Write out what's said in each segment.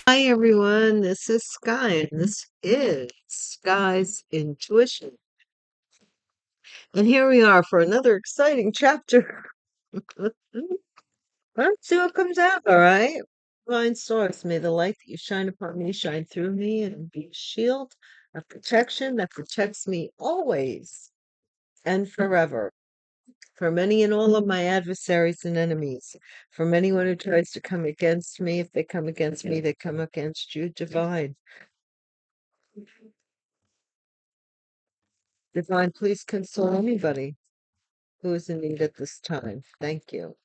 Hi everyone, this is Sky, and this is Sky's Intuition. And here we are for another exciting chapter. Let's see what comes out, all right? Divine Source, may the light that you shine upon me shine through me and be a shield of protection that protects me always and forever. From any and all of my adversaries and enemies, from anyone who tries to come against me, if they come against me, they come against you, divine. Divine, please console anybody who is in need at this time. Thank you.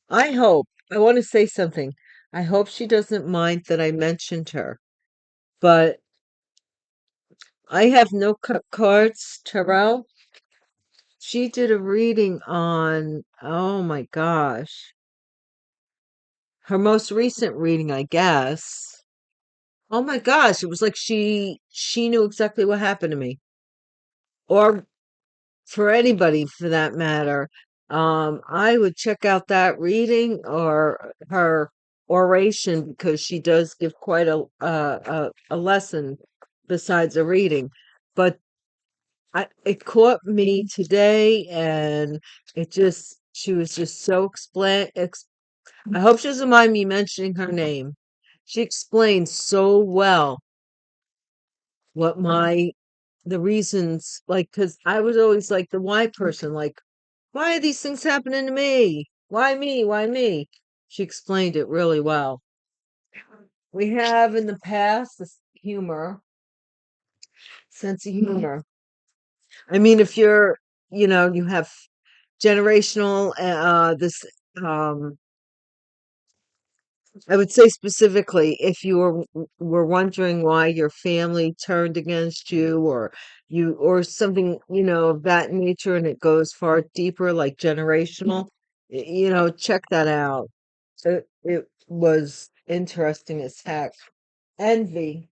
I want to say something. I hope she doesn't mind that I mentioned her, but I have no cards, tarot. She did a reading on, oh my gosh, her most recent reading, I guess. Oh my gosh, it was like she knew exactly what happened to me. Or for anybody for that matter. I would check out that reading or her oration because she does give quite a lesson besides a reading. But it caught me today, and she was just so I hope she doesn't mind me mentioning her name. She explained so well what the reasons, like, because I was always like the why person, like, why are these things happening to me? Why me? Why me? She explained it really well. We have in the past this sense of humor. I mean, if you have generational, um, I would say specifically, if you were wondering why your family turned against you, or something, of that nature, and it goes far deeper, like generational, check that out. It was interesting as heck. Envy.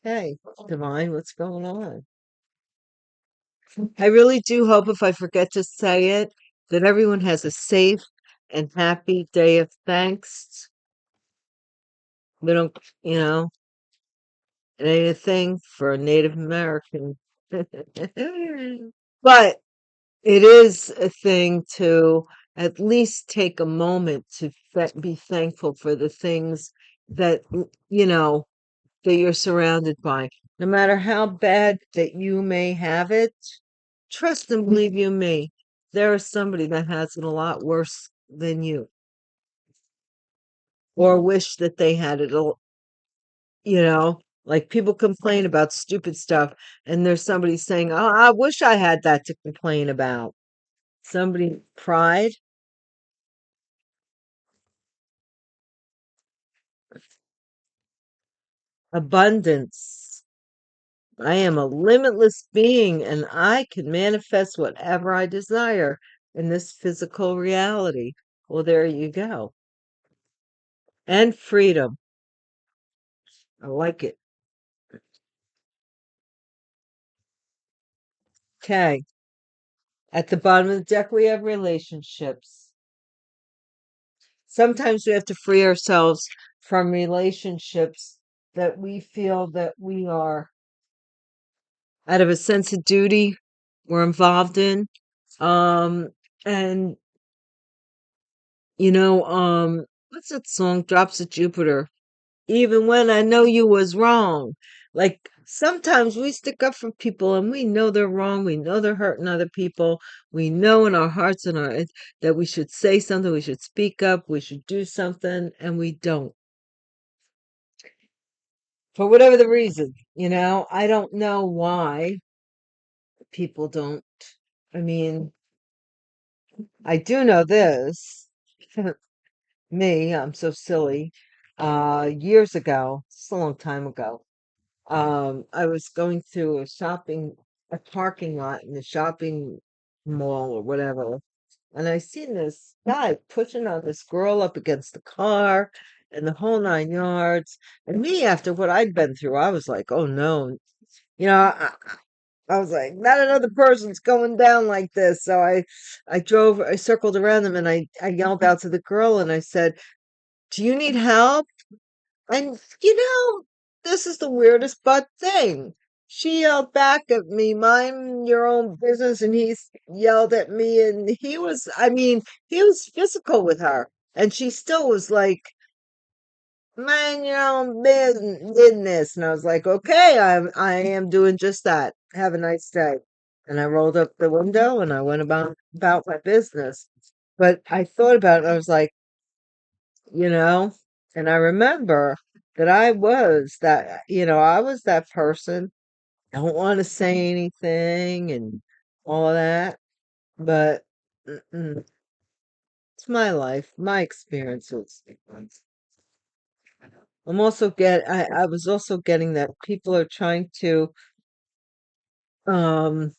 Hey, Divine, what's going on? I really do hope, if I forget to say it, that everyone has a safe and happy day of thanks. We don't, you know, it ain't a thing for a Native American. But it is a thing to at least take a moment to be thankful for the things that, that you're surrounded by. No matter how bad that you may have it, trust and believe you me, there is somebody that has it a lot worse than you, or wish that they had it, like people complain about stupid stuff, and there's somebody saying, "Oh, I wish I had that to complain about." Somebody pride, abundance. I am a limitless being and I can manifest whatever I desire in this physical reality. Well, there you go. And freedom. I like it. Okay. At the bottom of the deck, we have relationships. Sometimes we have to free ourselves from relationships that we feel that we are, out of a sense of duty, we're involved in. Um, and what's that song? Drops of Jupiter. Even when I know you was wrong. Like sometimes we stick up for people and we know they're wrong. We know they're hurting other people. We know in our hearts and that we should say something, we should speak up, we should do something, and we don't. For whatever the reason, I don't know why people don't. I mean, I do know this. Me, I'm so silly. Years ago, it's a long time ago. I was going through a parking lot in the shopping mall or whatever, and I seen this guy pushing on this girl up against the car and the whole 9 yards. And me, after what I'd been through, I was like, oh no, you know, I, I was like, not another person's going down like this. So I circled around them and I yelled out to the girl and I said, "Do you need help?" And this is the weirdest but thing. She yelled back at me, "Mind your own business," and yelled at me, and I mean, he was physical with her, and she still was like, "Mind your own business." And I was like, "Okay, I am doing just that. Have a nice day." And I rolled up the window and I went about my business. But I thought about it, and I was like, you know, and I remember that I was that person. Don't want to say anything and all of that, but mm-mm, it's my life, my experiences. I was also getting that people are trying to, um,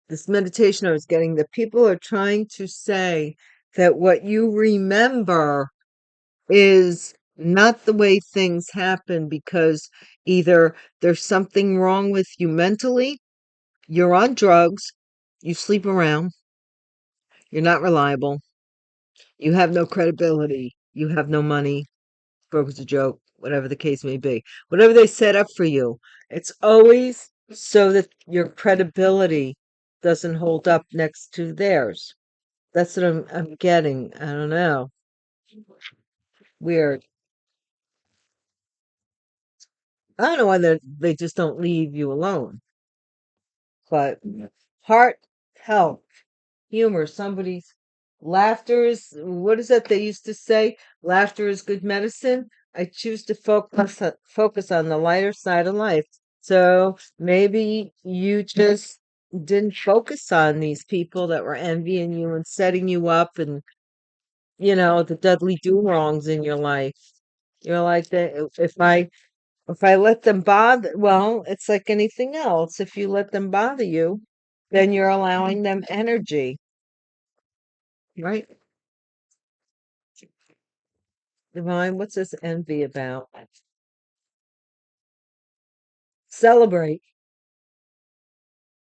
this meditation I was getting that people are trying to say that what you remember is not the way things happen because either there's something wrong with you mentally, you're on drugs, you sleep around, you're not reliable, you have no credibility, you have no money, broke is a joke, whatever the case may be. Whatever they set up for you, it's always so that your credibility doesn't hold up next to theirs. That's what I'm getting. I don't know. Weird. I don't know why they just don't leave you alone. But heart, health, humor, somebody's laughter is what is that they used to say? Laughter is good medicine. I choose to focus on the lighter side of life. So maybe you just didn't focus on these people that were envying you and setting you up and the Dudley do wrongs in your life. You're like that if I let them bother, well, it's like anything else. If you let them bother you, then you're allowing them energy, right? Divine, what's this envy about? Celebrate.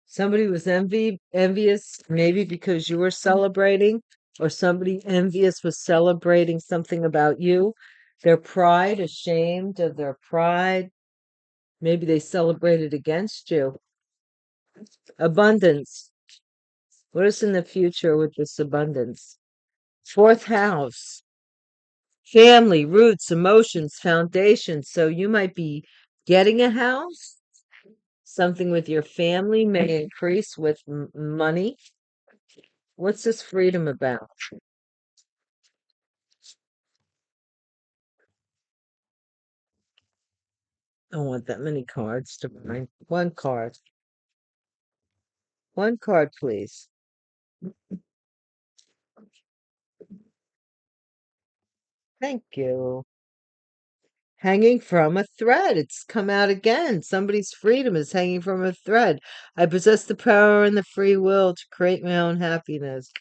Somebody was envious, maybe because you were celebrating, or somebody envious was celebrating something about you. Their pride, ashamed of their pride. Maybe they celebrated against you. Abundance. What is in the future with this abundance? Fourth house. Family, roots, emotions, foundation. So you might be getting a house. Something with your family may increase with money. What's this freedom about? I don't want that many cards to find. One card. One card, please. Thank you. Hanging from a thread. It's come out again. Somebody's freedom is hanging from a thread. I possess the power and the free will to create my own happiness.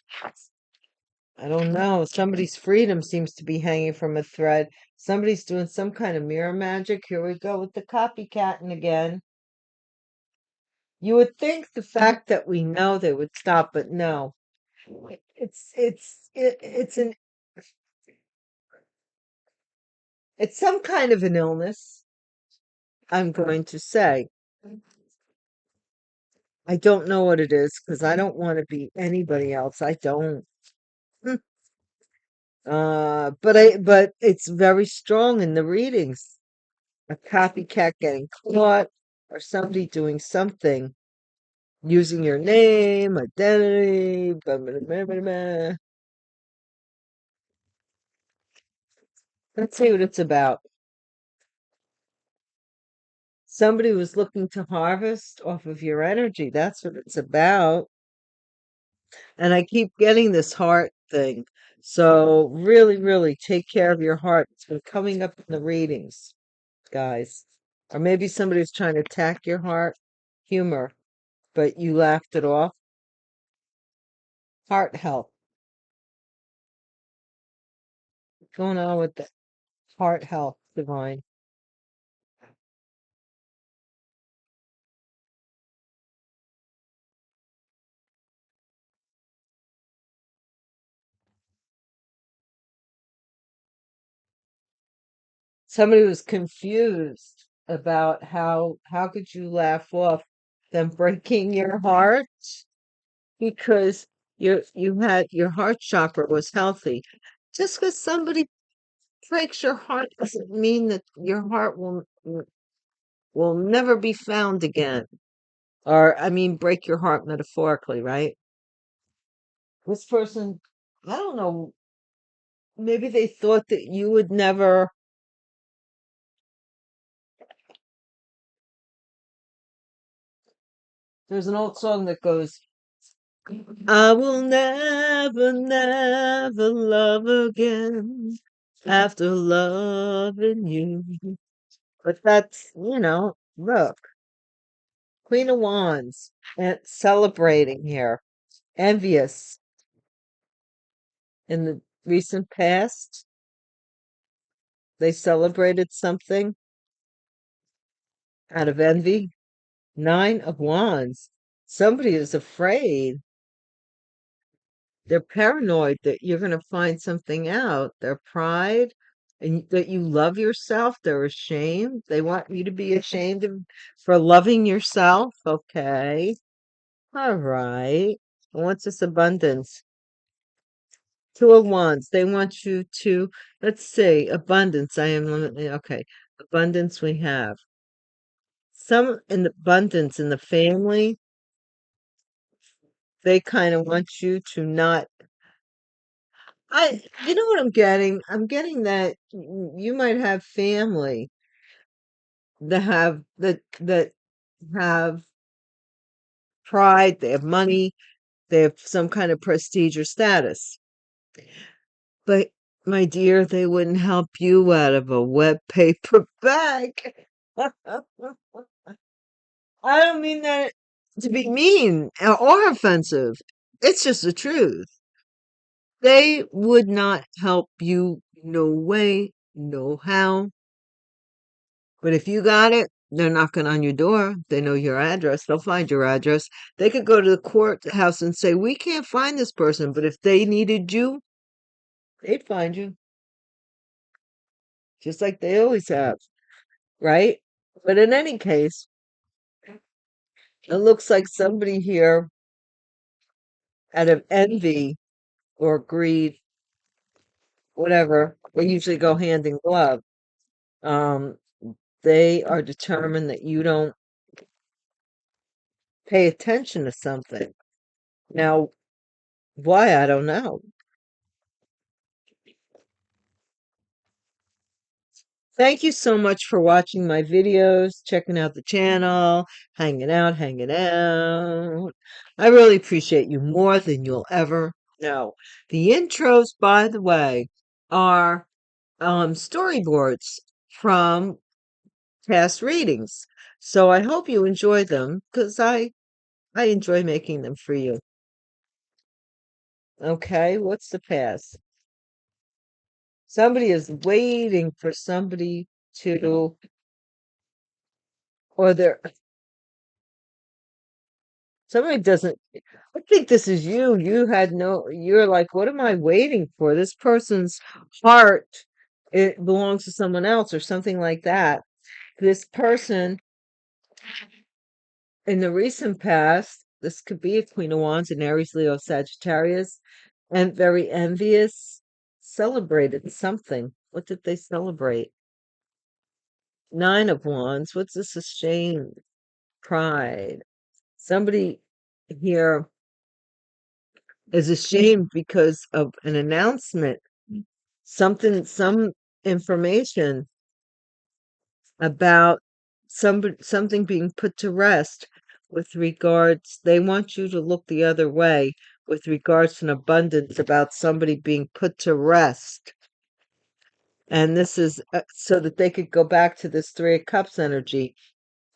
I don't know. Somebody's freedom seems to be hanging from a thread. Somebody's doing some kind of mirror magic. Here we go with the copycatting again. You would think the fact that we know they would stop, but no. It's some kind of an illness, I'm going to say. I don't know what it is because I don't want to be anybody else. I don't. Hmm. But it's very strong in the readings. A copycat getting caught or somebody doing something using your name, identity, blah, blah, blah, blah, blah. Let's see what it's about. Somebody was looking to harvest off of your energy. That's what it's about. And I keep getting this heart thing. So really, really take care of your heart. It's been coming up in the readings, guys. Or maybe somebody's trying to attack your heart. Humor, but you laughed it off. Heart health. What's going on with the heart health, Divine? somebody was confused about how could you laugh off them breaking your heart because you had your heart chakra was healthy. Just because somebody breaks your heart doesn't mean that your heart will never be found again. Or I mean break your heart metaphorically, right? This person, I don't know, maybe they thought that you would never. There's an old song that goes, I will never, never love again after loving you. But that's, look, Queen of Wands and celebrating here, envious in the recent past. They celebrated something out of envy. Nine of Wands. Somebody is afraid. They're paranoid that you're going to find something out. Their pride and that you love yourself. They're ashamed. They want you to be ashamed for loving yourself. Okay. All right. What's this abundance? Two of Wands. They want you to, let's see, abundance. I am limited. Okay. Abundance we have. Some in the abundance in the family, they kind of want you to not. You know what I'm getting? I'm getting that you might have family that have pride, they have money, they have some kind of prestige or status. But my dear, they wouldn't help you out of a wet paper bag. I don't mean that to be mean or offensive. It's just the truth. They would not help you, no way, no how. But if you got it, they're knocking on your door. They know your address. They'll find your address. They could go to the courthouse and say, we can't find this person. But if they needed you, they'd find you, just like they always have, right? But in any case, it looks like somebody here, out of envy or greed, whatever, they usually go hand in glove. Um, they are determined that you don't pay attention to something. Now, why? I don't know. Thank you so much for watching my videos, checking out the channel, hanging out. I really appreciate you more than you'll ever know. The intros, by the way, are storyboards from past readings. So I hope you enjoy them because I enjoy making them for you. Okay, what's the past? Somebody is waiting for somebody to, or they're somebody doesn't. I think this is you. You're like, what am I waiting for? This person's heart, it belongs to someone else or something like that. This person in the recent past, this could be a Queen of Wands, an Aries, Leo, Sagittarius, and very envious, celebrated something. What did they celebrate? Nine of Wands. What's this? A shame, pride. Somebody here is ashamed because of an announcement, some information about something being put to rest with regards. They want you to look the other way with regards to an abundance about somebody being put to rest. And this is so that they could go back to this Three of Cups energy.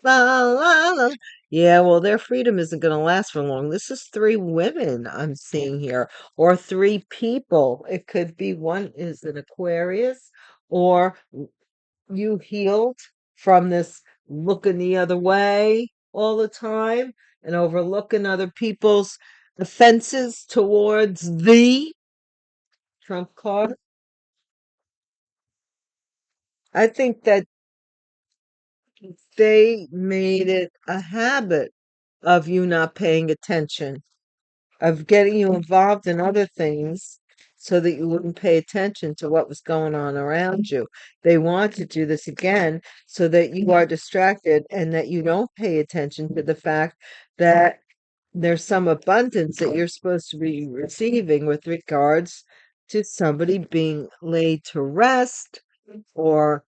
La, la, la. Yeah, well, their freedom isn't going to last for long. This is three women I'm seeing here, or three people. It could be one is an Aquarius, or you healed from this looking the other way all the time and overlooking other people's offenses towards the Trump card. I think that they made it a habit of you not paying attention, of getting you involved in other things so that you wouldn't pay attention to what was going on around you. They want to do this again so that you are distracted and that you don't pay attention to the fact that there's some abundance that you're supposed to be receiving with regards to somebody being laid to rest, or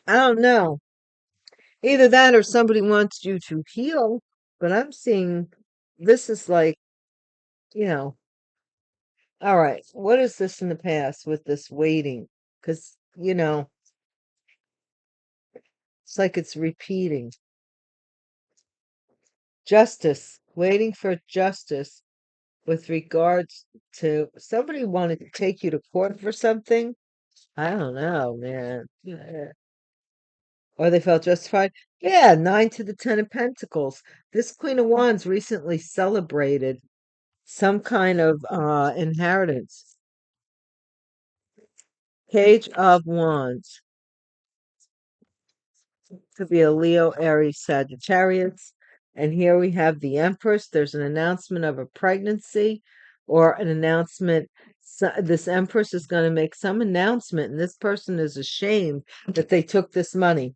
I don't know, either that or somebody wants you to heal. But I'm seeing this is like, you know, all right, what is this in the past with this waiting? Because, it's like it's repeating. Justice, waiting for justice with regards to somebody wanted to take you to court for something. I don't know, man. Yeah. Or they felt justified. Yeah, nine to the 10 of Pentacles. This Queen of Wands recently celebrated some kind of inheritance. Page of Wands. Could be a Leo, Aries, Sagittarius. And here we have the Empress. There's an announcement of a pregnancy or an announcement. This Empress is going to make some announcement, and this person is ashamed that they took this money.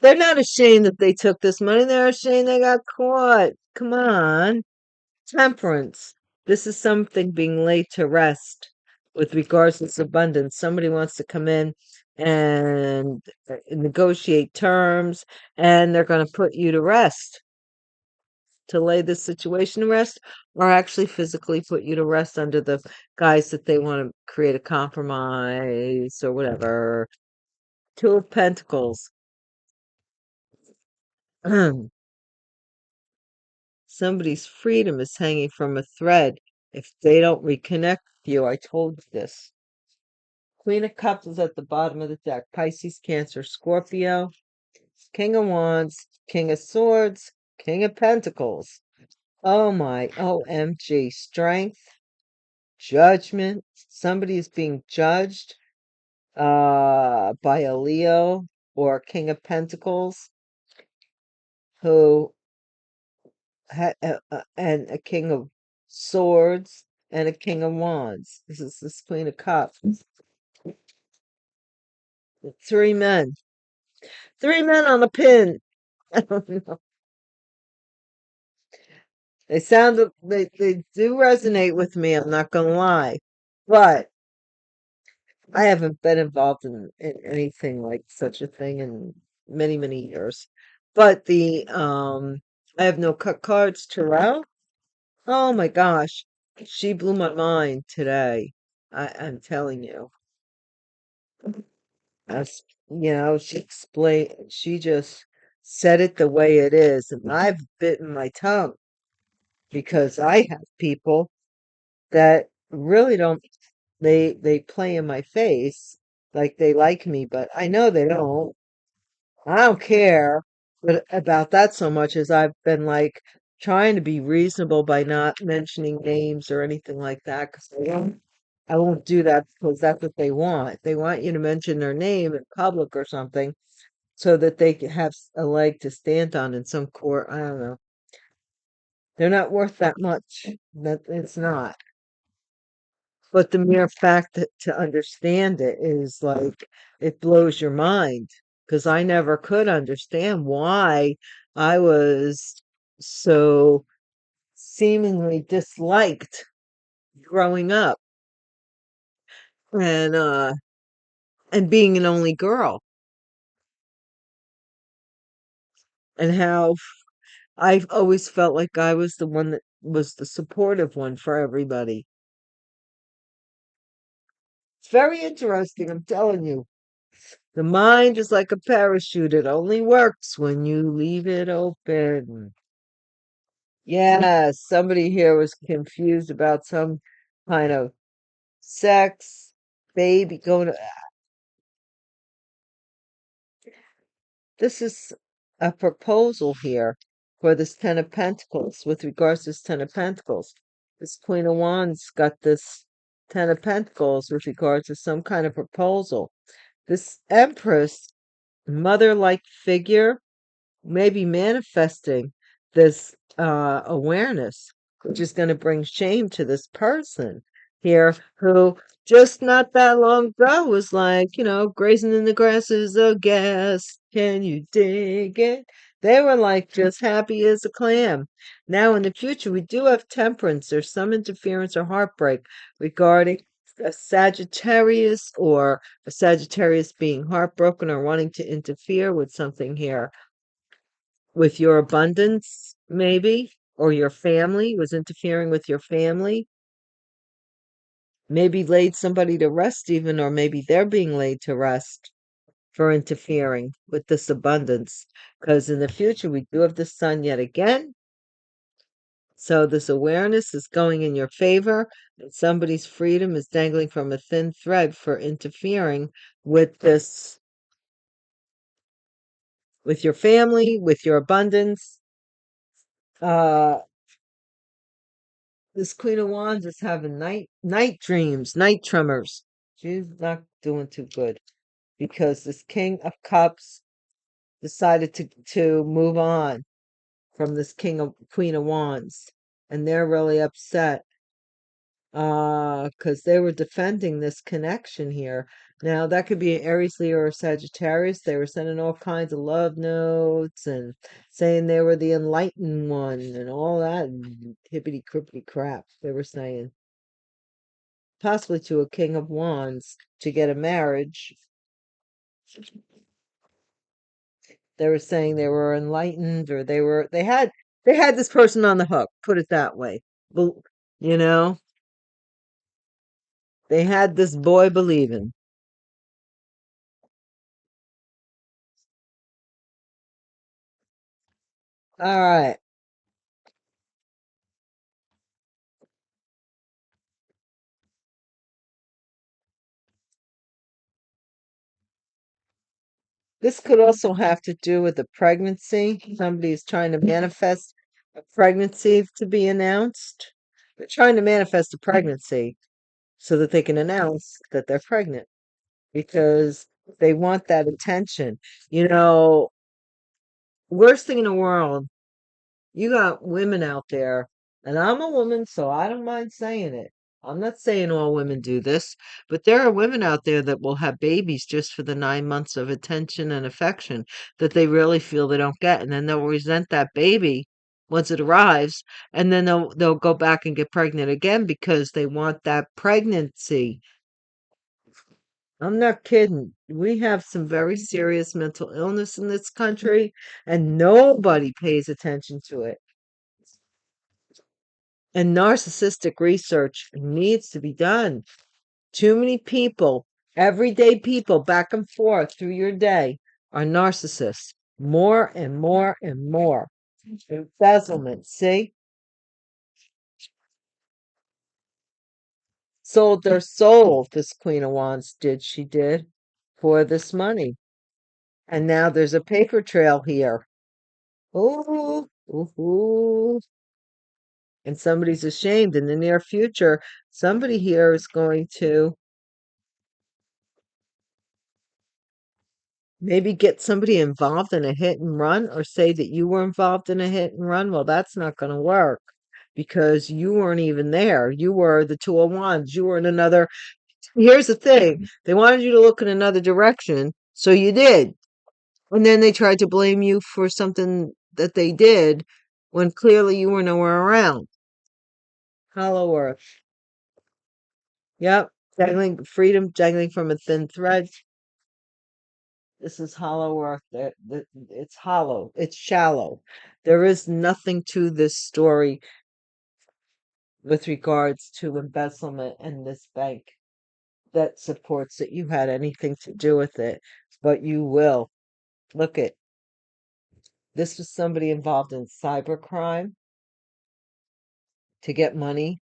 They're not ashamed that they took this money. They're ashamed they got caught. Come on. Temperance. This is something being laid to rest with regards to this abundance. Somebody wants to come in and negotiate terms, and they're going to put you to rest, to lay this situation to rest, or actually physically put you to rest under the guise that they want to create a compromise or whatever. Two of Pentacles. Somebody's freedom is hanging from a thread if they don't reconnect with you. I told you this. Queen of Cups is at the bottom of the deck. Pisces, Cancer, Scorpio. King of Wands, King of Swords, King of Pentacles. Oh my, OMG. Strength, judgment. Somebody is being judged by a Leo or King of Pentacles who and a King of Swords and a King of Wands. This is this Queen of Cups. Three men. Three men on a pin. I don't know. They do resonate with me, I'm not gonna lie. But I haven't been involved in anything like such a thing in many, many years. But I have no cut cards. Tarot. Oh my gosh. She blew my mind today. I'm telling you. As she just said it the way it is, and I've bitten my tongue because I have people that really don't, they play in my face like they like me, but I know they don't. I don't care about that so much as I've been like trying to be reasonable by not mentioning names or anything like that because I won't do that because that's what they want. They want you to mention their name in public or something so that they can have a leg to stand on in some court. I don't know. They're not worth that much. That it's not. But the mere fact that to understand it is like it blows your mind because I never could understand why I was so seemingly disliked growing up and being an only girl, and how I've always felt like I was the one that was the supportive one for everybody. It's very interesting, I'm telling you. The mind is like a parachute. It only works when you leave it open. Yeah, somebody here was confused about some kind of sex, baby going to. This is a proposal here for this Ten of Pentacles with regards to this Ten of Pentacles. This Queen of Wands got this Ten of Pentacles with regard to some kind of proposal. This Empress, mother-like figure, may be manifesting this awareness, which is going to bring shame to this person here who just not that long ago was like, grazing in the grasses of gas. Can you dig it? They were like just happy as a clam. Now, in the future, we do have temperance. There's some interference or heartbreak regarding a Sagittarius or a Sagittarius being heartbroken or wanting to interfere with something here with your abundance, maybe, or your family was interfering with your family. Maybe laid somebody to rest, even, or maybe they're being laid to rest for interfering with this abundance. Because in the future, we do have the sun yet again. So this awareness is going in your favor, and somebody's freedom is dangling from a thin thread for interfering with this, with your family, with your abundance. This Queen of Wands is having night dreams, night tremors. She's not doing too good because this King of Cups decided to move on from this Queen of Wands, and they're really upset because they were defending this connection here. Now that could be an Aries, Leo, or Sagittarius. They were sending all kinds of love notes and saying they were the enlightened one and all that hippity crippity crap they were saying, possibly to a King of Wands to get a marriage. They were saying they were enlightened, or they had this person on the hook, put it that way. You know, they had this boy believing. All right. This could also have to do with a pregnancy. Somebody is trying to manifest a pregnancy to be announced. They're trying to manifest a pregnancy so that they can announce that they're pregnant because they want that attention. You know, worst thing in the world, you got women out there, and I'm a woman, so I don't mind saying it. I'm not saying all women do this, but there are women out there that will have babies just for the 9 months of attention and affection that they really feel they don't get, and then they'll resent that baby once it arrives, and then they'll go back and get pregnant again because they want that pregnancy. I'm not kidding. We have some very serious mental illness in this country, and nobody pays attention to it. And narcissistic research needs to be done. Too many people, everyday people, back and forth through your day, are narcissists. More and more and more. Embezzlement, see? Sold their soul, this Queen of Wands did. She did for this money. And now there's a paper trail here. Ooh, ooh, ooh. And somebody's ashamed. In the near future, somebody here is going to maybe get somebody involved in a hit and run, or say that you were involved in a hit and run. Well, that's not going to work because you weren't even there. You were the Two of Wands. You were in another. Here's the thing, they wanted you to look in another direction, so you did. And then they tried to blame you for something that they did when clearly you were nowhere around. Hollow Earth. Yep. Dangling freedom, dangling from a thin thread. This is hollow earth. It's hollow. It's shallow. There is nothing to this story with regards to embezzlement and this bank that supports that you had anything to do with it. But you will. Look at this was somebody involved in cybercrime to get money.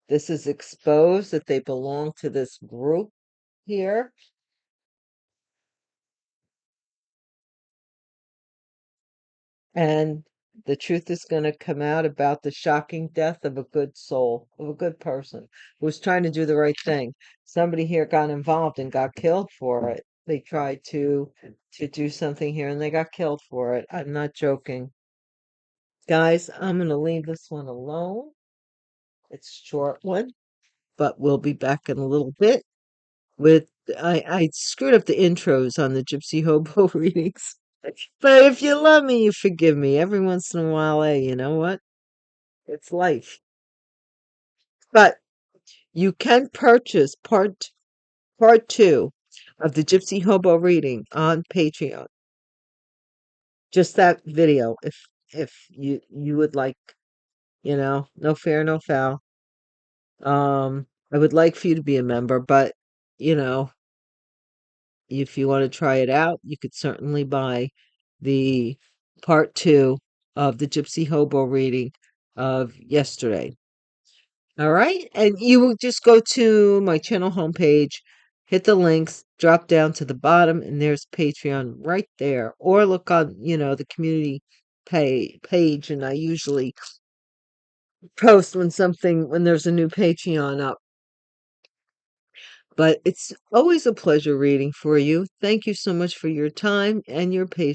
This is exposed that they belong to this group here. And The truth is going to come out about the shocking death of a good soul, of a good person who was trying to do the right thing. Somebody here got involved and got killed for it. They tried to do something here and they got killed for it. I'm not joking. Guys, I'm going to leave this one alone. It's a short one, but we'll be back in a little bit with I screwed up the intros on the Gypsy Hobo readings. But if you love me, you forgive me. Every once in a while, hey, you know what? It's life. But you can purchase part two of the Gypsy Hobo reading on Patreon. Just that video, if you would like, no fair, no foul. I would like for you to be a member, but you know, if you want to try it out, you could certainly buy the part two of the Gypsy Hobo reading of yesterday. All right. And you will just go to my channel homepage, hit the links, drop down to the bottom, and there's Patreon right there. Or look on, the community page, and I usually post when there's a new Patreon up. But it's always a pleasure reading for you. Thank you so much for your time and your patience.